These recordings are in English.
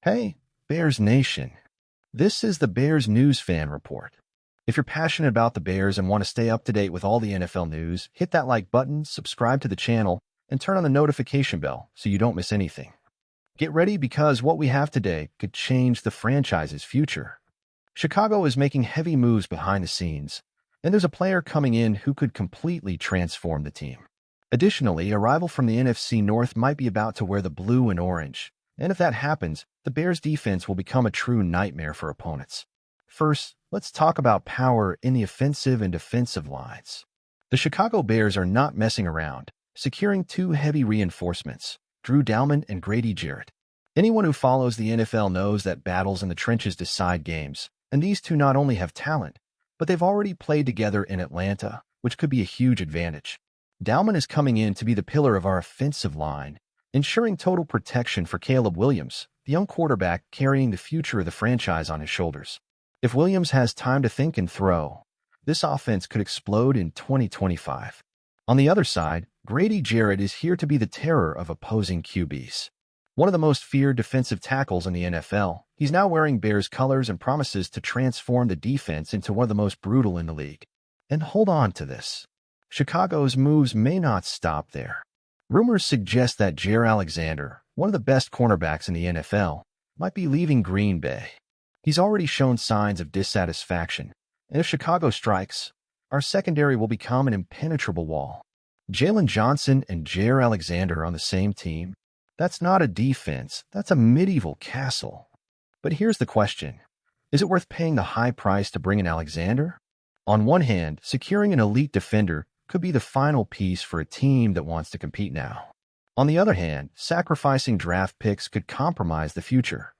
Hey, Bears Nation. This is the Bears News Fan Report. If you're passionate about the Bears and want to stay up to date with all the NFL news, hit that like button, subscribe to the channel, and turn on the notification bell so you don't miss anything. Get ready because what we have today could change the franchise's future. Chicago is making heavy moves behind the scenes, and there's a player coming in who could completely transform the team. Additionally, a rival from the NFC North might be about to wear the blue and orange, and if that happens, the Bears' defense will become a true nightmare for opponents. First, let's talk about power in the offensive and defensive lines. The Chicago Bears are not messing around, securing two heavy reinforcements, Drew Dalman and Grady Jarrett. Anyone who follows the NFL knows that battles in the trenches decide games, and these two not only have talent, but they've already played together in Atlanta, which could be a huge advantage. Dalman is coming in to be the pillar of our offensive line, ensuring total protection for Caleb Williams, the young quarterback carrying the future of the franchise on his shoulders. If Williams has time to think and throw, this offense could explode in 2025. On the other side, Grady Jarrett is here to be the terror of opposing QBs. One of the most feared defensive tackles in the NFL, he's now wearing Bears colors and promises to transform the defense into one of the most brutal in the league. And hold on to this. Chicago's moves may not stop there. Rumors suggest that Jaire Alexander, one of the best cornerbacks in the NFL, might be leaving Green Bay. He's already shown signs of dissatisfaction, and if Chicago strikes, our secondary will become an impenetrable wall. Jalen Johnson and Jaire Alexander on the same team? That's not a defense, that's a medieval castle. But here's the question. Is it worth paying the high price to bring in Alexander? On one hand, securing an elite defender could be the final piece for a team that wants to compete now. On the other hand, sacrificing draft picks could compromise the future.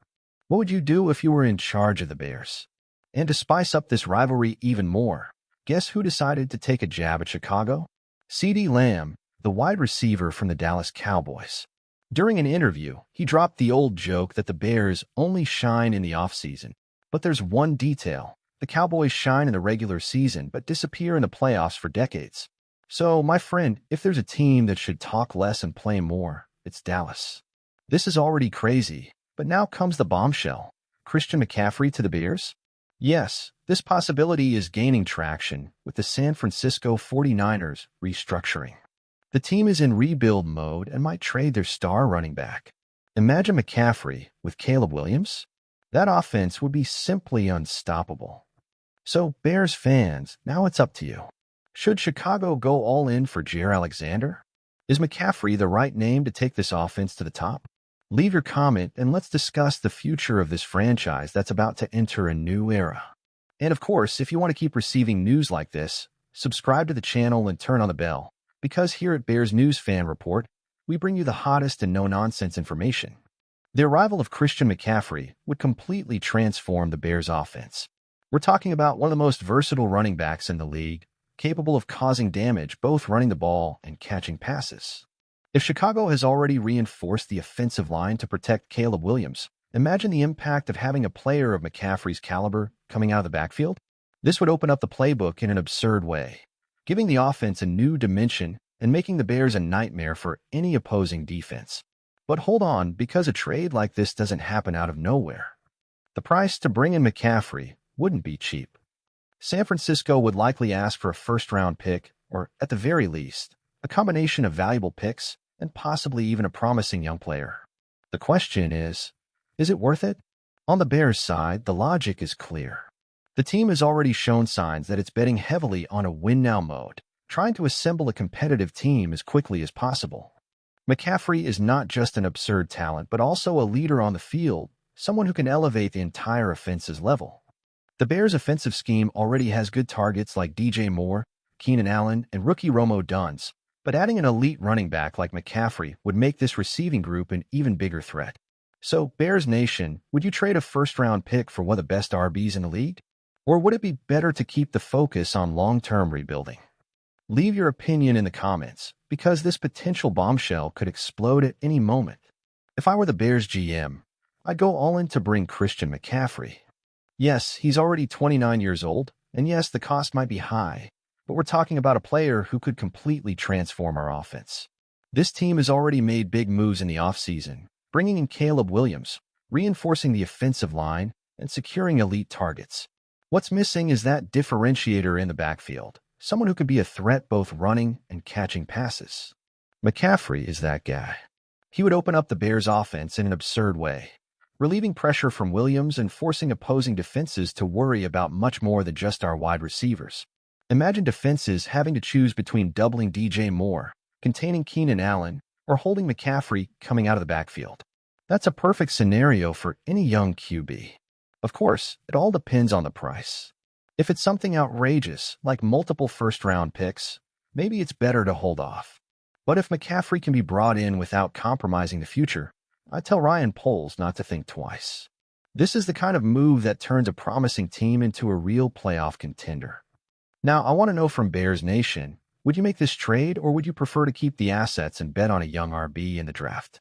What would you do if you were in charge of the Bears? And to spice up this rivalry even more, guess who decided to take a jab at Chicago? CeeDee Lamb, the wide receiver from the Dallas Cowboys. During an interview, he dropped the old joke that the Bears only shine in the offseason. But there's one detail. The Cowboys shine in the regular season but disappear in the playoffs for decades. So, my friend, if there's a team that should talk less and play more, it's Dallas. This is already crazy, but now comes the bombshell. Christian McCaffrey to the Bears? Yes, this possibility is gaining traction with the San Francisco 49ers restructuring. The team is in rebuild mode and might trade their star running back. Imagine McCaffrey with Caleb Williams. That offense would be simply unstoppable. So, Bears fans, now it's up to you. Should Chicago go all in for Jaire Alexander? Is McCaffrey the right name to take this offense to the top? Leave your comment and let's discuss the future of this franchise that's about to enter a new era. And of course, if you want to keep receiving news like this, subscribe to the channel and turn on the bell, because here at Bears News Fan Report, we bring you the hottest and no-nonsense information. The arrival of Christian McCaffrey would completely transform the Bears offense. We're talking about one of the most versatile running backs in the league, capable of causing damage both running the ball and catching passes. If Chicago has already reinforced the offensive line to protect Caleb Williams, imagine the impact of having a player of McCaffrey's caliber coming out of the backfield. This would open up the playbook in an absurd way, giving the offense a new dimension and making the Bears a nightmare for any opposing defense. But hold on, because a trade like this doesn't happen out of nowhere. The price to bring in McCaffrey wouldn't be cheap. San Francisco would likely ask for a first-round pick, or at the very least, a combination of valuable picks and possibly even a promising young player. The question is it worth it? On the Bears' side, the logic is clear. The team has already shown signs that it's betting heavily on a win-now mode, trying to assemble a competitive team as quickly as possible. McCaffrey is not just an absurd talent, but also a leader on the field, someone who can elevate the entire offense's level. The Bears' offensive scheme already has good targets like DJ Moore, Keenan Allen, and rookie Rome Odunze, but adding an elite running back like McCaffrey would make this receiving group an even bigger threat. So, Bears Nation, would you trade a first-round pick for one of the best RBs in the league? Or would it be better to keep the focus on long-term rebuilding? Leave your opinion in the comments, because this potential bombshell could explode at any moment. If I were the Bears GM, I'd go all in to bring Christian McCaffrey. Yes, he's already 29 years old, and yes, the cost might be high, but we're talking about a player who could completely transform our offense. This team has already made big moves in the offseason, bringing in Caleb Williams, reinforcing the offensive line, and securing elite targets. What's missing is that differentiator in the backfield, someone who could be a threat both running and catching passes. McCaffrey is that guy. He would open up the Bears' offense in an absurd way, relieving pressure from Williams and forcing opposing defenses to worry about much more than just our wide receivers. Imagine defenses having to choose between doubling DJ Moore, containing Keenan Allen, or holding McCaffrey coming out of the backfield. That's a perfect scenario for any young QB. Of course, it all depends on the price. If it's something outrageous, like multiple first-round picks, maybe it's better to hold off. But if McCaffrey can be brought in without compromising the future, I tell Ryan Poles not to think twice. This is the kind of move that turns a promising team into a real playoff contender. Now, I want to know from Bears Nation, would you make this trade or would you prefer to keep the assets and bet on a young RB in the draft?